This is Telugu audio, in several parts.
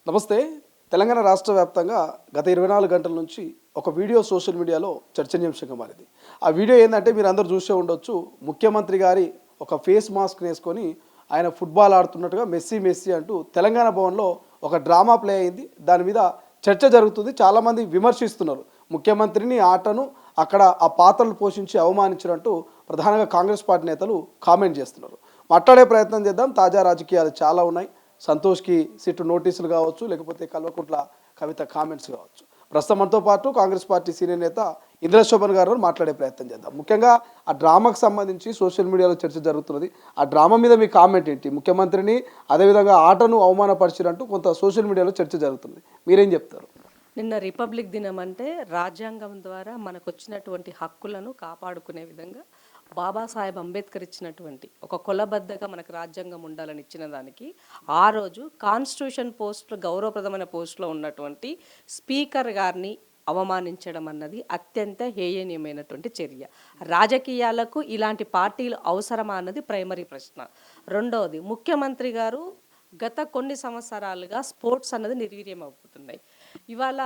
నమస్తే. తెలంగాణ రాష్ట్ర వ్యాప్తంగా గత 24 గంటల నుంచి ఒక వీడియో సోషల్ మీడియాలో చర్చనీయాంశంగా మారింది. ఆ వీడియో ఏందంటే మీరు అందరూ చూసే ఉండొచ్చు. ముఖ్యమంత్రి గారి ఒక ఫేస్ మాస్క్ వేసుకొని ఆయన ఫుట్బాల్ ఆడుతున్నట్టుగా మెస్సీ మెస్సీ అంటూ తెలంగాణ భవన్లో ఒక డ్రామా ప్లే అయింది. దాని మీద చర్చ జరుగుతుంది. చాలామంది విమర్శిస్తున్నారు. ముఖ్యమంత్రిని ఆటను అక్కడ ఆ పాత్రలు పోషించి అవమానించినట్టు ప్రధానంగా కాంగ్రెస్ పార్టీ నేతలు కామెంట్ చేస్తున్నారు. మాట్లాడే ప్రయత్నం చేద్దాం. తాజా రాజకీయాలు చాలా ఉన్నాయి. సంతోష్కి సిట్టు నోటీసులు కావచ్చు, లేకపోతే కల్వకుంట్ల కవిత కామెంట్స్ కావచ్చు. ప్రస్తుతం మనతో పాటు కాంగ్రెస్ పార్టీ సీనియర్ నేత ఇంద్రశోభన్ గారు మాట్లాడే ప్రయత్నం చేద్దాం. ముఖ్యంగా ఆ డ్రామాకు సంబంధించి సోషల్ మీడియాలో చర్చ జరుగుతున్నది. ఆ డ్రామా మీద మీ కామెంట్ ఏంటి? ముఖ్యమంత్రిని అదేవిధంగా ఆటను అవమానపరిచినట్టు కొంత సోషల్ మీడియాలో చర్చ జరుగుతుంది. మీరేం చెప్తారు? నిన్న రిపబ్లిక్ దినం అంటే రాజ్యాంగం ద్వారా మనకు వచ్చినటువంటి హక్కులను కాపాడుకునే విధంగా బాబాసాహెబ్ అంబేద్కర్ ఇచ్చినటువంటి ఒక కొలబద్దగా మనకు రాజ్యాంగం ఉండాలని ఇచ్చిన దానికి ఆ రోజు కాన్స్టిట్యూషన్ పోస్టులో గౌరవప్రదమైన పోస్టులో ఉన్నటువంటి స్పీకర్ గారిని అవమానించడం అన్నది అత్యంత హేయనీయమైనటువంటి చర్య. రాజకీయాలకు ఇలాంటి పార్టీలు అవసరమా అన్నది ప్రైమరీ ప్రశ్న. రెండవది, ముఖ్యమంత్రి గారు గత కొన్ని సంవత్సరాలుగా స్పోర్ట్స్ అన్నది నిర్వీర్యం అవుతున్నాయి. ఇవాళ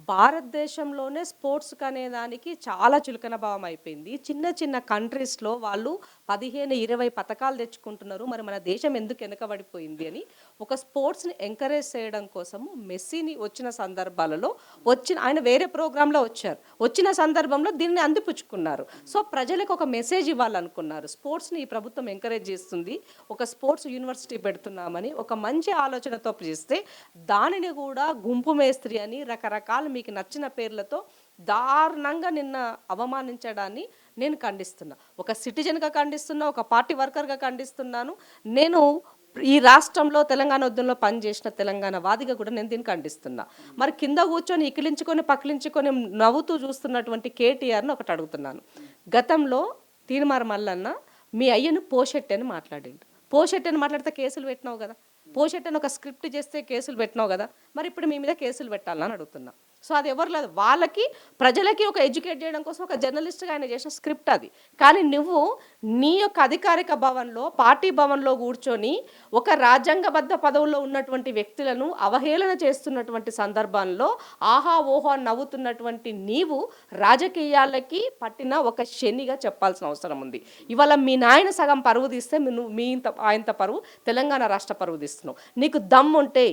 భారతదేశంలోనే స్పోర్ట్స్కి అనే దానికి చాలా చులకన భావం అయిపోయింది. చిన్న చిన్న కంట్రీస్లో వాళ్ళు 15-20 పథకాలు తెచ్చుకుంటున్నారు. మరి మన దేశం ఎందుకు వెనకబడిపోయింది అని ఒక స్పోర్ట్స్ని ఎంకరేజ్ చేయడం కోసము మెస్సీని వచ్చిన సందర్భాలలో ఆయన వేరే ప్రోగ్రాంలో వచ్చారు. వచ్చిన సందర్భంలో దీన్ని అందిపుచ్చుకున్నారు. సో ప్రజలకు ఒక మెసేజ్ ఇవ్వాలనుకున్నారు. స్పోర్ట్స్ని ఈ ప్రభుత్వం ఎంకరేజ్ చేస్తుంది, ఒక స్పోర్ట్స్ యూనివర్సిటీ పెడుతున్నామని ఒక మంచి ఆలోచనతో చేస్తే దానిని కూడా గుంపు మేస్త్రి అని రకరకాల మీకు నచ్చిన పేర్లతో దారుణంగా నిన్న అవమానించడాన్ని నేను ఖండిస్తున్నా. ఒక సిటిజన్గా ఖండిస్తున్నా, ఒక పార్టీ వర్కర్గా ఖండిస్తున్నాను. నేను ఈ రాష్ట్రంలో తెలంగాణ ఉద్యమంలో పనిచేసిన తెలంగాణ వాదిగా కూడా నేను దీన్ని ఖండిస్తున్నా. మరి కింద కూర్చొని ఇకిలించుకొని పకిలించుకొని నవ్వుతూ చూస్తున్నటువంటి కేటీఆర్ని ఒకటి అడుగుతున్నాను. గతంలో తీన్మార్ మల్లన్న మీ అయ్యను పోషెట్టి అని మాట్లాడిండు. పోషెట్టి అని మాట్లాడితే కేసులు పెట్టినావు కదా, పోషెట్టి అని ఒక స్క్రిప్ట్ చేస్తే కేసులు పెట్టినావు కదా, మరి ఇప్పుడు మీ మీద కేసులు పెట్టాలని అడుగుతున్నా. సో అది ఎవరు లేదు, వాళ్ళకి ప్రజలకి ఒక ఎడ్యుకేట్ చేయడం కోసం ఒక జర్నలిస్ట్గా ఆయన చేసిన స్క్రిప్ట్ అది. కానీ నువ్వు నీ యొక్క అధికారిక భవన్లో పార్టీ భవన్లో కూర్చొని ఒక రాజ్యాంగబద్ధ పదవుల్లో ఉన్నటువంటి వ్యక్తులను అవహేళన చేస్తున్నటువంటి సందర్భంలో ఆహా ఓహో నవ్వుతున్నటువంటి నీవు రాజకీయాలకి పట్టిన ఒక శనిగా చెప్పాల్సిన అవసరం ఉంది. ఇవాళ మీ నాయన సగం పరువు తీస్తే మీ ఇంత పరువు తెలంగాణ రాష్ట్ర పరువు తీస్తున్నావు. నీకు దమ్ముంటే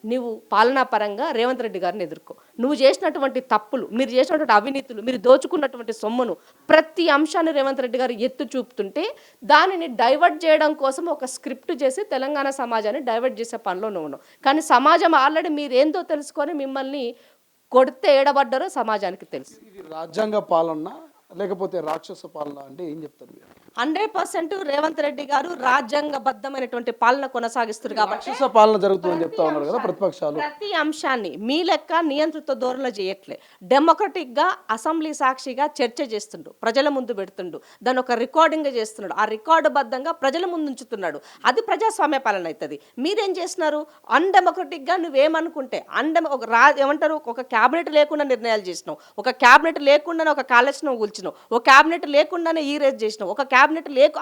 నువ్వు పాలనా పరంగా రేవంత్ రెడ్డి గారిని ఎదుర్కో. నువ్వు చేసినటువంటి తప్పులు, మీరు చేసినటువంటి అవినీతులు, మీరు దోచుకున్నటువంటి సొమ్మును ప్రతి అంశాన్ని రేవంత్ రెడ్డి గారు ఎత్తు చూపుతుంటే దానిని డైవర్ట్ చేయడం కోసం ఒక స్క్రిప్ట్ చేసి తెలంగాణ సమాజాన్ని డైవర్ట్ చేసే పనిలో నువ్వు. కానీ సమాజం ఆల్రెడీ మీరేందో తెలుసుకొని మిమ్మల్ని కొడితే ఏడబడ్డారో సమాజానికి తెలుసు. ఇది రాజ్యాంగ పాలన లేకపోతే రాక్షస పాలన అంటే ఏం చెప్తారు మీరు? 100% రేవంత్ రెడ్డి గారు రాజ్యాంగబద్ధమైనటువంటి పాలన కొనసాగిస్తారు కాబట్టి రాక్షస పాలన జరుగుతుందని చెప్తా ఉన్నారు కదా ప్రతిపక్షాలు. ప్రతి అంశాన్ని మీ లెక్క నియంత్రిత ధోరణిలో చేయట్లే. డెమోక్రటిక్గా అసెంబ్లీ సాక్షిగా చర్చ చేస్తుండు, ప్రజల ముందు పెడుతుండు, దాన్ని ఒక రికార్డింగ్ చేస్తున్నాడు, ఆ రికార్డు బద్ధంగా ప్రజల ముందు ఉంచుతున్నాడు. అది ప్రజాస్వామ్య పాలన అవుతుంది. మీరేం చేస్తున్నారు? అన్డెమోక్రటిక్గా నువ్వేమనుకుంటే ఏమంటారు, ఒక క్యాబినెట్ లేకుండా నిర్ణయాలు చేసినావు, ఒక క్యాబినెట్ లేకుండానే ఒక కాలేజ్ను కూల్చినావు, ఒక క్యాబినెట్ లేకుండానే ఈ రేజ్ చేసినావు, ఒక క్యాబినెట్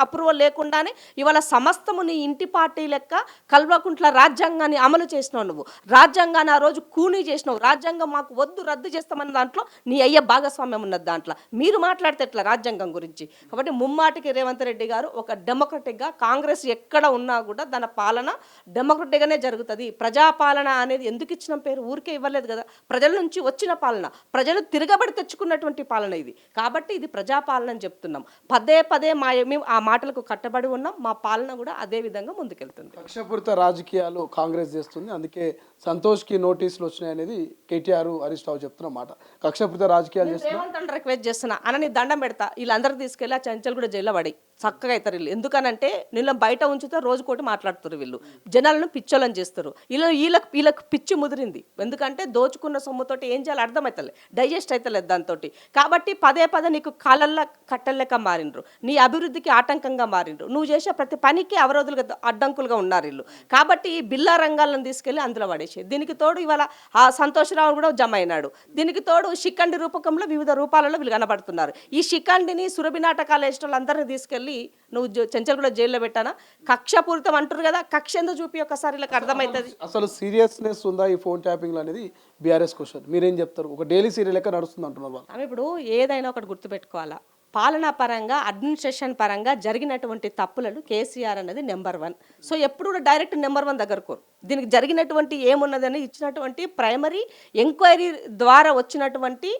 అప్రూవల్ లేకుండానే ఇవాళ సమస్తము నీ ఇంటి పార్టీ లెక్క కల్వకుంట్ల రాజ్యాంగాన్ని అమలు చేసినావు. నువ్వు రాజ్యాంగాన్ని ఆ రోజు కూనీ చేసినావు. రాజ్యాంగం మాకు వద్దు, రద్దు చేస్తామన్న దాంట్లో నీ అయ్య భాగస్వామ్యం ఉన్నది. దాంట్లో మీరు మాట్లాడితే ఎట్లా రాజ్యాంగం గురించి? కాబట్టి ముమ్మాటికి రేవంత్ రెడ్డి గారు ఒక డెమోక్రటిక్గా కాంగ్రెస్ ఎక్కడ ఉన్నా కూడా దాని పాలన డెమోక్రటిక్గానే జరుగుతుంది. ప్రజాపాలన అనేది ఎందుకు ఇచ్చిన పేరు? ఊరికే ఇవ్వలేదు కదా, ప్రజల నుంచి వచ్చిన పాలన, ప్రజలు తిరగబడి తెచ్చుకున్నటువంటి పాలన ఇది. కాబట్టి ఇది ప్రజాపాలన అని చెప్తున్నాం. పదే పదే మేము ఆ మాటలకు కట్టబడి ఉన్నాం. మా పాలన కూడా అదే విధంగా ముందుకెళ్తుంది. కక్షపూరిత రాజకీయాలు కాంగ్రెస్ చేస్తుంది, అందుకే సంతోష్కి నోటీసులు వచ్చినాయనేది కేటీఆర్ హరీష్ రావు చెప్తున్న మాట. కక్షపూరిత రాజకీయాలు చేస్తున్నా రిక్వెస్ట్ చేస్తున్నా అని దండం పెడతా. వీళ్ళందరూ తీసుకెళ్ళి ఆ చంచల్ కూడా జైల్లో పడి చక్కగా అవుతారు వీళ్ళు. ఎందుకనంటే వీళ్ళ బయట ఉంచితే రోజుకోటి మాట్లాడుతారు. వీళ్ళు జనాలను పిచ్చోళ్ళని చేస్తారు. వీళ్ళకి పిచ్చి ముదిరింది. ఎందుకంటే దోచుకున్న సొమ్ముతోటి ఏం చేయాలి అర్థమవుతలే, డైజెస్ట్ అవుతలేదు దాంతో. కాబట్టి పదే పదే నీకు కాళ్ళల్లో కట్టెలెక్క మారిండ్రు, నీ అభివృద్ధికి ఆటంకంగా మారిండ్రు, నువ్వు చేసే ప్రతి పనికి అవరోధులుగా అడ్డంకులుగా ఉన్నారు వీళ్ళు. కాబట్టి ఈ బిల్లా రంగాలను తీసుకెళ్ళి అందులో పడేసి దీనికి తోడు ఇవాళ ఆ సంతోషరావు కూడా జమ అయినాడు. దీనికి తోడు శిఖండి రూపకంలో వివిధ రూపాలలో వీళ్ళు కనబడుతున్నారు. ఈ శిఖండిని సురభి నాటకాలు వేసిన వాళ్ళందరినీ తీసుకెళ్ళి తీసుకెళ్ళి నువ్వు చెంచల్ కూడా జైల్లో పెట్టానా? కక్షపూరితం అంటారు కదా, కక్ష ఎందుకు చూపి ఒకసారి ఇలా అర్థమవుతుంది. అసలు సీరియస్నెస్ ఉందా ఈ ఫోన్ ట్యాపింగ్ అనేది బీఆర్ఎస్ క్వశ్చన్. మీరేం చెప్తారు? ఒక డైలీ సీరియల్ లెక్క నడుస్తుంది అంటున్నారు వాళ్ళు. ఆమె ఇప్పుడు ఏదైనా ఒకటి గుర్తుపెట్టుకోవాలా, పాలనా పరంగా అడ్మినిస్ట్రేషన్ పరంగా జరిగినటువంటి తప్పులను కేసీఆర్ అనేది నెంబర్ 1. సో ఎప్పుడు కూడా డైరెక్ట్ నెంబర్ 1 దగ్గర కోరు. దీనికి జరిగినటువంటి ఏమున్నదని ఇచ్చినటువంటి ప్రైమరీ ఎంక్వైరీ ద్వారా వచ్చినటువంటి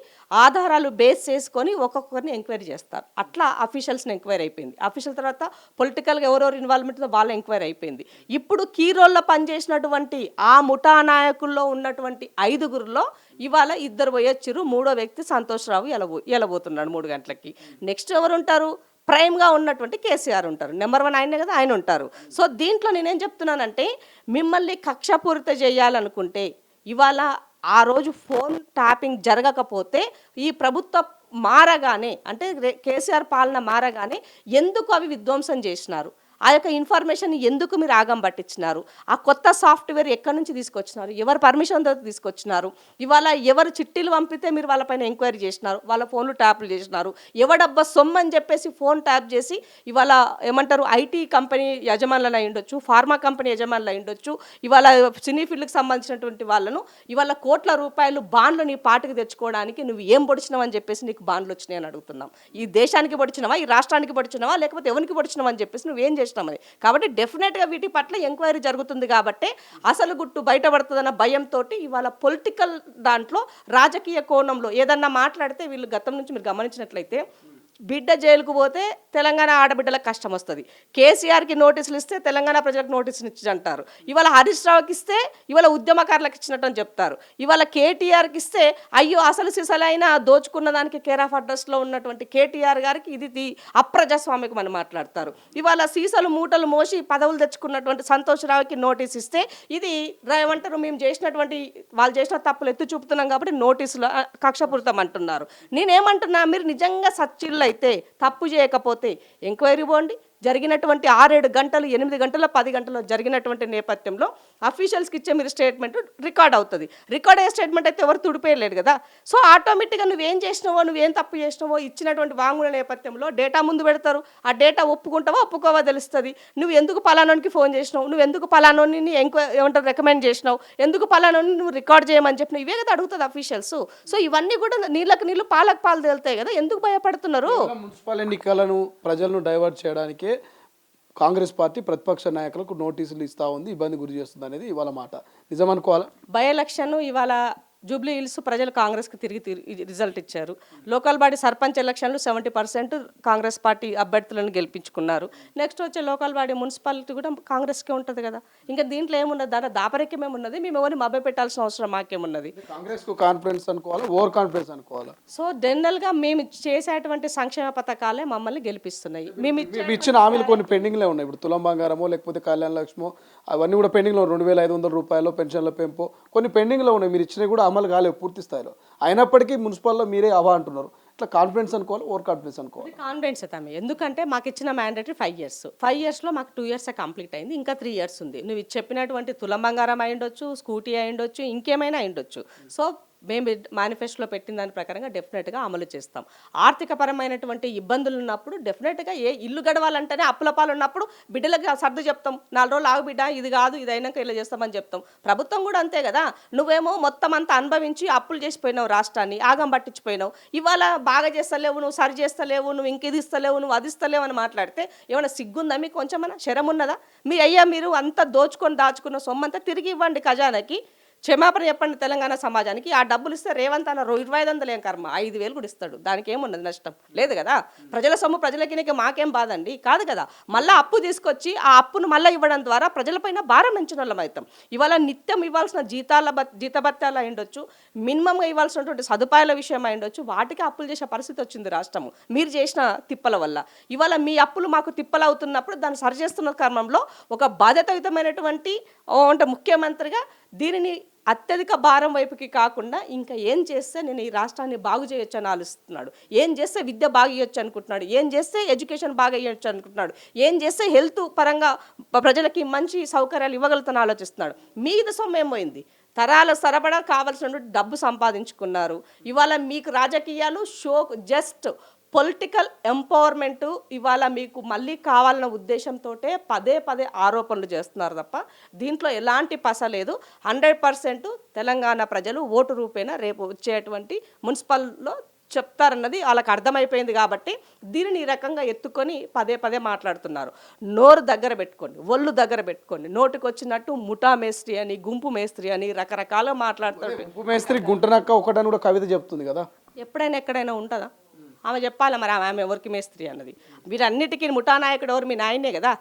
ఆధారాలు బేస్ చేసుకొని ఒక్కొక్కరిని ఎంక్వైరీ చేస్తారు. అట్లా అఫీషియల్స్ని ఎంక్వైరీ అయిపోయింది. అఫీషియల్ తర్వాత పొలిటికల్గా ఎవరెవరు ఇన్వాల్వ్మెంట్ వాళ్ళ ఎంక్వైరీ అయిపోయింది. ఇప్పుడు కీ రోల్లో పనిచేసినటువంటి ఆ ముఠా నాయకుల్లో ఉన్నటువంటి 5గురిలో ఇవాళ 2 పోయొచ్చిరు, 3వ వ్యక్తి సంతోష్ రావు ఎలబోతున్నాడు 3 గంటలకి. నెక్స్ట్ ఎవరు ఉంటారు? ప్రైమ్గా ఉన్నటువంటి కేసీఆర్ ఉంటారు. నెంబర్ 1 ఆయనే కదా, ఆయన ఉంటారు. సో దీంట్లో నేనేం చెప్తున్నానంటే, మిమ్మల్ని కక్షపూరిత చేయాలనుకుంటే ఇవాళ ఆ రోజు ఫోన్ ట్యాపింగ్ జరగకపోతే ఈ ప్రభుత్వ మారగానే, అంటే కేసీఆర్ పాలన మారగానే ఎందుకు అవి విధ్వంసం చేసినారు? ఆ యొక్క ఇన్ఫర్మేషన్ ఎందుకు మీరు ఆగం పట్టించినారు? ఆ కొత్త సాఫ్ట్వేర్ ఎక్కడి నుంచి తీసుకొచ్చినారు? ఎవరు పర్మిషన్తో తీసుకొచ్చినారు? ఇవాళ ఎవరు చిట్టీలు పంపితే మీరు వాళ్ళపైన ఎంక్వైరీ చేసినారు? వాళ్ళ ఫోన్లు ట్యాప్లు చేసినారు? ఎవడబ్బా సొమ్ము అని చెప్పేసి ఫోన్ ట్యాప్ చేసి ఇవాళ ఏమంటారు, ఐటీ కంపెనీ యజమానులను అయి ఉండొచ్చు, ఫార్మా కంపెనీ యజమానులు అయి ఉండొచ్చు, ఇవాళ సినీ ఫీల్డ్కి సంబంధించినటువంటి వాళ్ళను ఇవాళ కోట్ల రూపాయలు బాండ్లు నీ పాటకు తెచ్చుకోవడానికి నువ్వు ఏం పొడిచినావు అని చెప్పేసి నీకు బాండ్లు వచ్చినాయి అని అడుగుతున్నాం. ఈ దేశానికి పొడిచినవా, ఈ రాష్ట్రానికి పొడిచినవా, లేకపోతే ఎవరికి పొడిచినవా అని చెప్పేసి నువ్వేం చేసినామని. కాబట్టి డెఫినెట్గా వీటి పట్ల ఎంక్వైరీ జరుగుతుంది. కాబట్టి అసలు గుట్టు బయటపడుతుందన్న భయంతో ఇవాళ పొలిటికల్ దాంట్లో రాజకీయ కోణంలో ఏదన్నా మాట్లాడితే వీళ్ళు గతం నుంచి మీరు గమనించినట్లయితే బిడ్డ జైలుకు పోతే తెలంగాణ ఆడబిడ్డలకు కష్టం వస్తుంది. కేసీఆర్కి నోటీసులు ఇస్తే తెలంగాణ ప్రజలకు నోటీసులు ఇచ్చి అంటారు. ఇవాళ హరీష్ రావుకి ఇస్తే ఇవాళ ఉద్యమకారులకు ఇచ్చినట్టు అని చెప్తారు. ఇవాళ కేటీఆర్కి ఇస్తే అయ్యో అసలు సిసలైన దోచుకున్న దానికి కేర్ ఆఫ్ అడ్రస్లో ఉన్నటువంటి కేటీఆర్ గారికి ఇది అప్రజాస్వామికం అని మాట్లాడతారు. ఇవాళ సీసాలు మూటలు మోసి పదవులు తెచ్చుకున్నటువంటి సంతోష్ రావుకి నోటీస్ ఇస్తే ఇది ఏమంటారు, మేము చేసినటువంటి వాళ్ళు చేసిన తప్పులు ఎత్తి చూపుతున్నాం కాబట్టి నోటీసులు కక్షపూరితం అంటున్నారు. నేనేమంటున్నా, మీరు నిజంగా సచ్చిళ్ళు అయితే తప్పు చేయకపోతే ఎంక్వైరీ పోండి. జరిగినటువంటి 6-7 గంటలు 8 గంటలు 10 గంటలు జరిగినటువంటి నేపథ్యంలో అఫీషియల్స్కి ఇచ్చే మీరు స్టేట్మెంట్ రికార్డ్ అవుతుంది. రికార్డ్ అయ్యే స్టేట్మెంట్ అయితే ఎవరు తుడిపేయలేడు కదా. సో ఆటోమేటిక్గా నువ్వేం చేసినావో, నువ్వేం తప్పు చేసినావో ఇచ్చినటువంటి వాంగ్మూల నేపథ్యంలో డేటా ముందు పెడతారు. ఆ డేటా ఒప్పుకుంటావో ఒప్పుకోవో తెలుస్తుంది. నువ్వు ఎందుకు పలానోనికి ఫోన్ చేసినావు, నువ్వు ఎందుకు పలానోని ఏమంటారు రికమెండ్ చేసినావు, ఎందుకు పలానోని నువ్వు రికార్డ్ చేయమని చెప్పినావు, ఇవే కదా అడుగుతుంది అఫీషియల్స్. సో ఇవన్నీ కూడా నీళ్ళకి నీళ్ళు పాలకు పాలు తేలుతాయి కదా, ఎందుకు భయపడుతున్నారు? మున్సిపల్ ఎన్నికలను ప్రజలను డైవర్ట్ చేయడానికి కాంగ్రెస్ పార్టీ ప్రతిపక్ష నాయకులకు నోటీసులు ఇస్తూ ఉంది, ఇబ్బంది గురి చేస్తుంది అనేది ఇవాళ మాట. నిజమనుకోవాలా? బై ఎలక్షన్ ఇవాళ జూబ్లీ హిల్స్ ప్రజలు కాంగ్రెస్కి తిరిగి రిజల్ట్ ఇచ్చారు. లోకల్ బాడీ సర్పంచ్ ఎలక్షన్లు 70% కాంగ్రెస్ పార్టీ అభ్యర్థులను గెలిపించుకున్నారు. నెక్స్ట్ వచ్చే లోకల్ బాడీ మున్సిపాలిటీ కూడా కాంగ్రెస్కే ఉంటుంది కదా. ఇంకా దీంట్లో ఏమున్నది, దాంట్లో దాపరికమేమున్నది, మేము ఎవరిని మభ్య పెట్టాల్సిన అవసరం మాకేమున్నది? కాంగ్రెస్కు కాన్ఫిడెన్స్ అనుకోవాలా, ఓవర్ కాన్ఫిడెన్స్ అనుకోవాలా? సో జనరల్గా మేము చేసేటువంటి సంక్షేమ పథకాలే మమ్మల్ని గెలిపిస్తున్నాయి. మేము ఇచ్చిన హామీలు కొన్ని పెండింగ్లే ఉన్నాయి. ఇప్పుడు తులం బంగారమో లేకపోతే కళ్యాణ లక్ష్మో అవన్నీ కూడా పెండింగ్లో 2500 రూపాయలు పెన్షన్ల పెంపు కొన్ని పెండింగ్లో ఉన్నాయి. మీరు ఇచ్చినవి కూడా అమలు కాలేవు పూర్తి స్థాయిలో. అయినప్పటికీ మున్సిపల్లో మీరే అవా అంటున్నారు. ఇట్లా కాన్ఫిడెన్స్ అనుకోవాలి, ఓవర్ కాన్ఫిడెన్స్ అనుకోవాలి? కాన్ఫిడెన్స్ అయితే ఎందుకంటే మాకు ఇచ్చిన మ్యాండేటరీ 5 ఇయర్స్లో మాకు 2 ఇయర్స్ కంప్లీట్ అయింది. ఇంకా 3 ఇయర్స్ ఉంది. నువ్వు చెప్పినటువంటి తులం బంగారం అయిండొచ్చు, స్కూటీ అయిండొచ్చు, ఇంకేమైనా అయిండొచ్చు. సో మేము మేనిఫెస్టోలో పెట్టిన దాని ప్రకారంగా డెఫినెట్గా అమలు చేస్తాం. ఆర్థికపరమైనటువంటి ఇబ్బందులు ఉన్నప్పుడు డెఫినెట్గా ఇల్లు గడవాలంటేనే అప్పుల పాలు ఉన్నప్పుడు బిడ్డలకు సర్దు చెప్తాం. 4 రోజులు ఆగు బిడ్డ, ఇది కాదు ఇది అయినాక ఇలా చేస్తామని చెప్తాం. ప్రభుత్వం కూడా అంతే కదా. నువ్వేమో మొత్తం అంతా అనుభవించి అప్పులు చేసిపోయినావు, రాష్ట్రాన్ని ఆగం పట్టించిపోయినావు. ఇవాళ బాగా చేస్తలేవు, నువ్వు సరి చేస్తలేవు, నువ్వు ఇంకేది ఇస్తలేవు, నువ్వు అది ఇస్తలేవు అని మాట్లాడితే ఏమైనా సిగ్గుందా మీకు? కొంచెమన్నా శరం ఉన్నదా? మీరు అంతా దాచుకున్న సొమ్మంతా తిరిగి ఇవ్వండి ఖజానాకి. క్షమాపణ చెప్పండి తెలంగాణ సమాజానికి. ఆ డబ్బులు ఇస్తే రేవంత్ అన్న 2500 ఏం కర్మ, 5000 కూడా ఇస్తాడు. దానికి ఏమున్నది నష్టం లేదు కదా. ప్రజల సొమ్ము ప్రజలకి మాకేం బాదండి కాదు కదా. మళ్ళీ అప్పు తీసుకొచ్చి ఆ అప్పును మళ్ళీ ఇవ్వడం ద్వారా ప్రజలపైన భారం పెంచిన వాళ్ళం అవుతాం. ఇవాళ నిత్యం ఇవ్వాల్సిన జీతభత్యాలు అయిండొచ్చు, మినిమంగా ఇవ్వాల్సినటువంటి సదుపాయాల విషయం అయిండొచ్చు, వాటికి అప్పులు చేసే పరిస్థితి వచ్చింది రాష్ట్రము మీరు చేసిన తిప్పల వల్ల. ఇవాళ మీ అప్పులు మాకు తిప్పలు అవుతున్నప్పుడు దాన్ని సరిచేస్తున్న క్రమంలో ఒక బాధ్యతాయుతమైనటువంటి అంటే ముఖ్యమంత్రిగా దీనిని అత్యధిక భారం వైపుకి కాకుండా ఇంకా ఏం చేస్తే నేను ఈ రాష్ట్రాన్ని బాగు చేయొచ్చు అని ఆలోచిస్తున్నాడు. ఏం చేస్తే విద్య బాగా ఇవ్వచ్చు అనుకుంటున్నాడు, ఏం చేస్తే ఎడ్యుకేషన్ బాగా ఇవ్వచ్చు అనుకుంటున్నాడు, ఏం చేస్తే హెల్త్ పరంగా ప్రజలకి మంచి సౌకర్యాలు ఇవ్వగలుగుతాను ఆలోచిస్తున్నాడు. మీద సొమ్మేం పోయింది? తరాల సరబడా కావాల్సిన డబ్బు సంపాదించుకున్నారు. ఇవాళ మీకు రాజకీయాలు షో జస్ట్ పొలిటికల్ ఎంపవర్మెంట్ ఇవాళ మీకు మళ్ళీ కావాలన్న ఉద్దేశంతో పదే పదే ఆరోపణలు చేస్తున్నారు తప్ప దీంట్లో ఎలాంటి పస లేదు. 100% తెలంగాణ ప్రజలు ఓటు రూపేణా రేపు వచ్చేటువంటి మున్సిపల్లో చెప్తారన్నది వాళ్ళకి అర్థమైపోయింది. కాబట్టి దీనిని ఈ రకంగా ఎత్తుకొని పదే పదే మాట్లాడుతున్నారు. నోరు దగ్గర పెట్టుకోండి, ఒళ్ళు దగ్గర పెట్టుకోండి. నోటికి వచ్చినట్టు ముఠా మేస్త్రి అని, గుంపు మేస్త్రి అని రకరకాలుగా మాట్లాడుతారు. గుంపు మేస్త్రి గుంటనక్క ఒకటని కూడా కవిత చెప్తుంది కదా. ఎప్పుడైనా ఎక్కడైనా ఉంటుందా? ఆమె చెప్పాలి మరి ఆమె ఎవరికి మేస్త్రి అన్నది. వీరన్నిటికీ ముఠా నాయకుడు ఎవరు? మీ నాయనే కదా,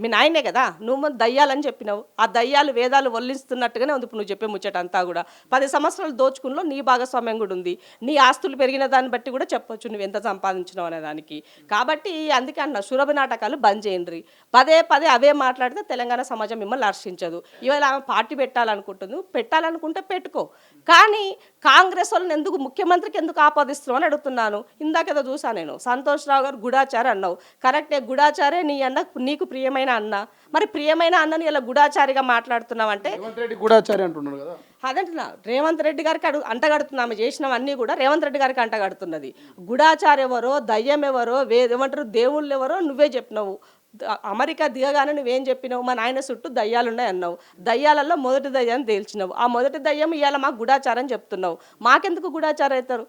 మీ నాయనే కదా. నువ్వు దయ్యాలని చెప్పినావు. ఆ దయ్యాలు వేదాలు వల్లిస్తున్నట్టుగానే ఉంది ఇప్పుడు నువ్వు చెప్పే ముచ్చట అంతా కూడా. 10 సంవత్సరాలు దోచుకునిలో నీ భాగస్వామ్యం కూడా ఉంది. నీ ఆస్తులు పెరిగిన దాన్ని బట్టి కూడా చెప్పొచ్చు నువ్వు ఎంత సంపాదించినావు అనే దానికి. కాబట్టి అందుకే అన్న సురభి నాటకాలు బంద్ చేయండి. పదే పదే అవే మాట్లాడితే తెలంగాణ సమాజం మిమ్మల్ని హర్షించదు. ఇవాళ ఆమె పార్టీ పెట్టాలనుకుంటుంది, పెట్టాలనుకుంటే పెట్టుకో. కానీ కాంగ్రెస్ వాళ్ళని ఎందుకు ముఖ్యమంత్రికి ఎందుకు ఆపాదిస్తున్నావు అని అడుగుతున్నాను. ఇందాకేదో చూసాను నేను, సంతోష్ రావు గారు గూఢాచారి అన్నావు. కరెక్టే, గూఢాచారే నీ అన్న, నీకు ప్రియమైన అన్న. మరి ప్రియమైన అన్నని ఇలా గూఢాచారిగా మాట్లాడుతున్నావు అంటే రేవంత్ రెడ్డి గూఢాచారి అంటున్నారు కదా. అదంటున్నా, రేవంత్ రెడ్డి గారికి అంటగడుతున్నాము. చేసినవన్నీ కూడా రేవంత్ రెడ్డి గారికి అంటగడుతున్నది. గూఢాచారి ఎవరో, దయ్యం ఎవరో, ఏమంటారు దేవుళ్ళు ఎవరో నువ్వే చెప్పినావు. అమెరికా దిగగానే నువ్వేం చెప్పినావు? మా నాయన చుట్టూ దయ్యాలున్నాయి అన్నావు. దయ్యాలలో మొదటి దయ్యాన్ని తేల్చినావు. ఆ మొదటి దయ్యం ఇవాళ మాకు గూఢాచారం చెప్తున్నావు. మాకెందుకు గూఢాచారం అవుతారు?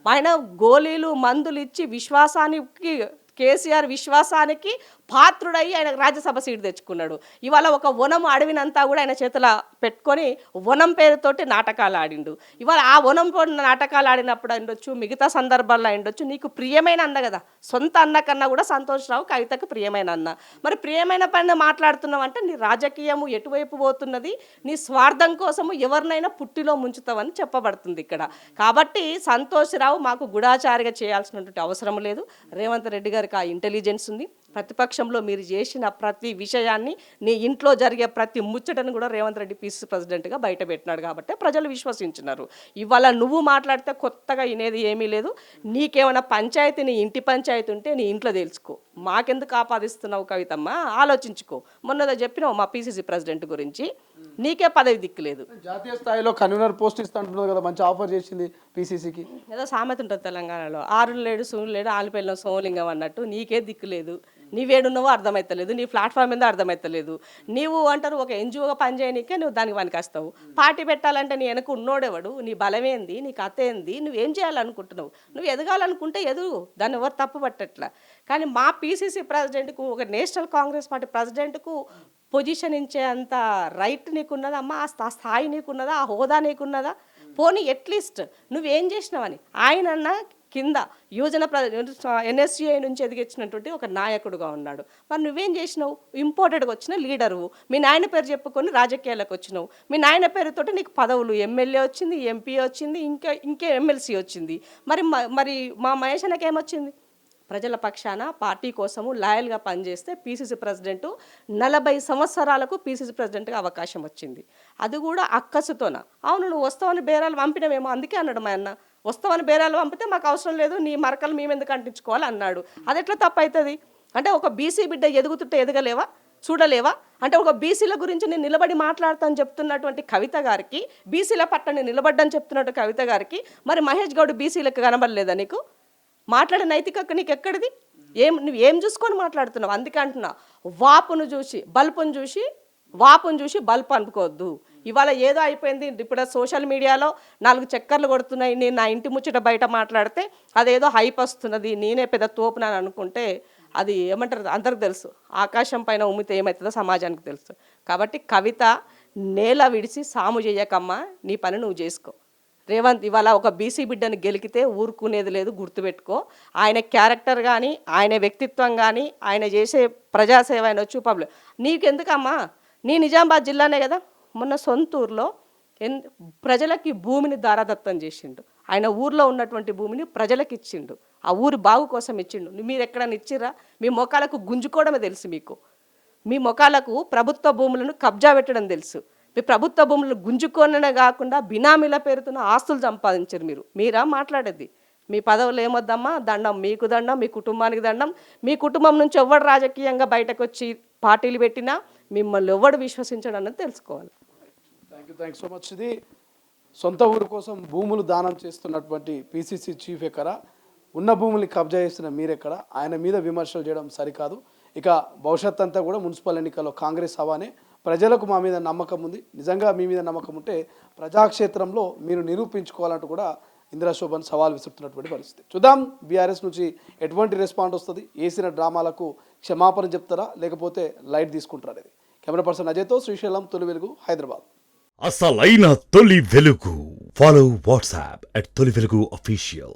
ఆయన గోళీలు మందులు ఇచ్చి విశ్వాసానికి, కేసీఆర్ విశ్వాసానికి పాత్రుడై ఆయన రాజ్యసభ సీటు తెచ్చుకున్నాడు. ఇవాళ ఒక వనం అడవినంతా కూడా ఆయన చేతుల పెట్టుకొని వనం పేరుతోటి నాటకాలు ఆడిండు. ఇవాళ ఆ వనం నాటకాలు ఆడినప్పుడు ఉండొచ్చు, మిగతా సందర్భాల్లో ఉండొచ్చు. నీకు ప్రియమైన అన్న కదా, సొంత అన్న కన్నా కూడా సంతోష్ రావు కవితకు ప్రియమైన అన్న. మరి ప్రియమైన పైన మాట్లాడుతున్నావు అంటే నీ రాజకీయము ఎటువైపు పోతున్నది? నీ స్వార్థం కోసము ఎవరినైనా పుట్టిలో ముంచుతావని చెప్పబడుతుంది ఇక్కడ. కాబట్టి సంతోష్ రావు మాకు గూఢాచారిగా చేయాల్సినటువంటి అవసరం లేదు. రేవంత్ రెడ్డి గారికి ఆ ఇంటెలిజెన్స్ ఉంది. ప్రతిపక్షంలో మీరు చేసిన ప్రతి విషయాన్ని, నీ ఇంట్లో జరిగే ప్రతి ముచ్చటను కూడా రేవంత్ రెడ్డి పీసీసీ ప్రెసిడెంట్గా బయట పెట్టినాడు. కాబట్టి ప్రజలు విశ్వసించినారు. ఇవాళ నువ్వు మాట్లాడితే కొత్తగా వినేది ఏమీ లేదు. నీకేమైనా పంచాయతీ, నీ ఇంటి పంచాయతీ ఉంటే నీ ఇంట్లో తెలుసుకో. మాకెందుకు ఆపాదిస్తున్నావు కవితమ్మ? ఆలోచించుకో. మొన్నదో చెప్పినావు మా పీసీసీ ప్రెసిడెంట్ గురించి, నీకే పదవి దిక్కులేదు. జాతీయ స్థాయిలో కన్వీనర్ పోస్ట్ ఇస్తా అంటున్నారు కదా, మంచి ఆఫర్ చేసింది పీసీసీకి. ఏదో సామెత ఉంటుంది తెలంగాణలో, ఆరులు లేడు సూర్యులు లేడు ఆలిపల్లిలో సోమలింగం అన్నట్టు. నీకే దిక్కులేదు. నీవేడున్నావో అర్థమవుతలేదు, నీ ప్లాట్ఫామ్ మీద అర్థమవుతలేదు. నీవు అంటారు ఒక ఎన్జిఓగా పనిచేయనికే నువ్వు దానికి పనికొస్తావు. పార్టీ పెట్టాలంటే నీ వెనక ఉన్నోడెవడు? నీ బలమేంది? నీ కథ ఏంది? నువ్వేం చేయాలనుకుంటున్నావు? నువ్వు ఎదగాలనుకుంటే ఎదుగు, దాన్ని ఎవరు తప్పు పట్టట్లా. కానీ మా పీసీసీ ప్రెసిడెంట్కు, ఒక నేషనల్ కాంగ్రెస్ పార్టీ ప్రెసిడెంట్కు పొజిషన్ ఇచ్చే అంత రైట్ నీకున్నదా అమ్మా? ఆ స్థాయి నీకున్నదా? ఆ హోదా నీకున్నదా? పోనీ అట్లీస్ట్ నువ్వేం చేసినావని. ఆయన కింద యువజన ఎన్ఎస్యుఐ నుంచి ఎదిగించినటువంటి ఒక నాయకుడుగా ఉన్నాడు. మరి నువ్వేం చేసినావు? ఇంపోర్టెడ్గా వచ్చిన లీడరు. మీ నాయన పేరు చెప్పుకొని రాజకీయాలకు వచ్చినావు. మీ నాయన పేరుతోటి నీకు పదవులు, ఎమ్మెల్యే వచ్చింది, ఎంపీ వచ్చింది, ఇంకే ఎమ్మెల్సీ వచ్చింది. మరి మా మహేష్ అన్నకి ఏమొచ్చింది? ప్రజల పక్షాన పార్టీ కోసము లాయల్గా పనిచేస్తే పీసీసీ ప్రెసిడెంటు 40 సంవత్సరాలకు పీసీసీ ప్రెసిడెంట్గా అవకాశం వచ్చింది. అది కూడా అక్కసుతోన. అవును, నువ్వు వస్తావని బేరాలు పంపినవేమో, అందుకే అన్నాడు మా అన్న. వస్తావని బేరాలు పంపితే మాకు అవసరం లేదు, నీ మరకలు మేము ఎందుకు అంటించుకోవాలి అన్నాడు. అది ఎట్లా తప్పవుతుంది? అంటే ఒక బీసీ బిడ్డ ఎదుగుతుంటే ఎదగలేవా? చూడలేవా? అంటే ఒక బీసీల గురించి నేను నిలబడి మాట్లాడతాను చెప్తున్నటువంటి కవిత గారికి, బీసీల పట్ల నేను నిలబడ్డాను చెప్తున్నట్టు కవిత గారికి, మరి మహేష్ గౌడ్ బీసీలకు కనబడలేదా నీకు? మాట్లాడే నైతిక నీకు ఎక్కడిది? నువ్వు ఏం చూసుకొని మాట్లాడుతున్నావు? అందుకే అంటున్నా, వాపును చూసి బల్పు అనుకోవద్దు. ఇవాళ ఏదో అయిపోయింది. ఇప్పుడు సోషల్ మీడియాలో 4 చక్కర్లు కొడుతున్నాయి, నేను నా ఇంటి ముచ్చట బయట మాట్లాడితే అదేదో హైప్ వస్తున్నది, నేనే పెద్ద తోపునని అనుకుంటే అది ఏమంటారు అందరికి తెలుసు. ఆకాశం పైన ఉమ్మితే ఏమవుతుందో సమాజానికి తెలుసు. కాబట్టి కవిత, నేల విడిచి సాము చేయకమ్మా, నీ పని నువ్వు చేసుకో. రేవంత్ ఇవాళ ఒక బీసీ బిడ్డను గెలికితే ఊరుకునేది లేదు, గుర్తుపెట్టుకో. ఆయన క్యారెక్టర్ కానీ, ఆయన వ్యక్తిత్వం కానీ, ఆయన చేసే ప్రజాసేవ ఆయన వచ్చి పబ్లిక్ నీకెందుకమ్మా? నీ నిజామాబాద్ జిల్లానే కదా. మొన్న సొంతూరులో ప్రజలకి భూమిని దారాదత్తం చేసిండు. ఆయన ఊర్లో ఉన్నటువంటి భూమిని ప్రజలకు ఇచ్చిండు. ఆ ఊరి బాగు కోసం ఇచ్చిండు. మీరు ఎక్కడైనా ఇచ్చిర్రా? మీ మొఖాలకు గుంజుకోవడమే తెలుసు మీకు. మీ మొఖాలకు ప్రభుత్వ భూములను కబ్జా పెట్టడం తెలుసు. మీ ప్రభుత్వ భూములను గుంజుకోననే కాకుండా బినామీల పేరుతో ఆస్తులు సంపాదించారు మీరా మాట్లాడేది? మీ పదవులు ఏమొద్దమ్మా? దండం మీకు, దండం మీ కుటుంబానికి, దండం. మీ కుటుంబం నుంచి ఎవడు రాజకీయంగా బయటకు వచ్చి పార్టీలు పెట్టినా మిమ్మల్ని ఎవడు విశ్వసించడం అన్నది తెలుసుకోవాలి. Thank you so much. ఇది సొంత ఊరు కోసం భూములు దానం చేస్తున్నటువంటి పీసీసీ చీఫ్ ఎక్కరా ఉన్న భూముల్ని కబ్జా చేస్తున్న మీరెక్కడ? ఆయన మీద విమర్శలు చేయడం సరికాదు. ఇక భవిష్యత్ అంతా కూడా మున్సిపల్ ఎన్నికల్లో కాంగ్రెస్ హవానే. ప్రజలకు మా మీద నమ్మకం ఉంది. నిజంగా మీ మీద నమ్మకం ఉంటే ప్రజాక్షేత్రంలో మీరు నిరూపించుకోవాలంటూ కూడా ఇందిరా శోభన్ సవాల్ విసురుతున్నటువంటి పరిస్థితి. చూద్దాం బీఆర్ఎస్ నుంచి ఎటువంటి రెస్పాండ్ వస్తుంది. వేసిన డ్రామాలకు క్షమాపణ చెప్తారా లేకపోతే లైట్ తీసుకుంటారా అనేది. కెమెరా పర్సన్ అజయ్తో శ్రీశైలం, తొలి వెలుగు, హైదరాబాద్. అసలైన తొలి వెలుగు. ఫాలో వాట్సాప్ @తొలి వెలుగు official.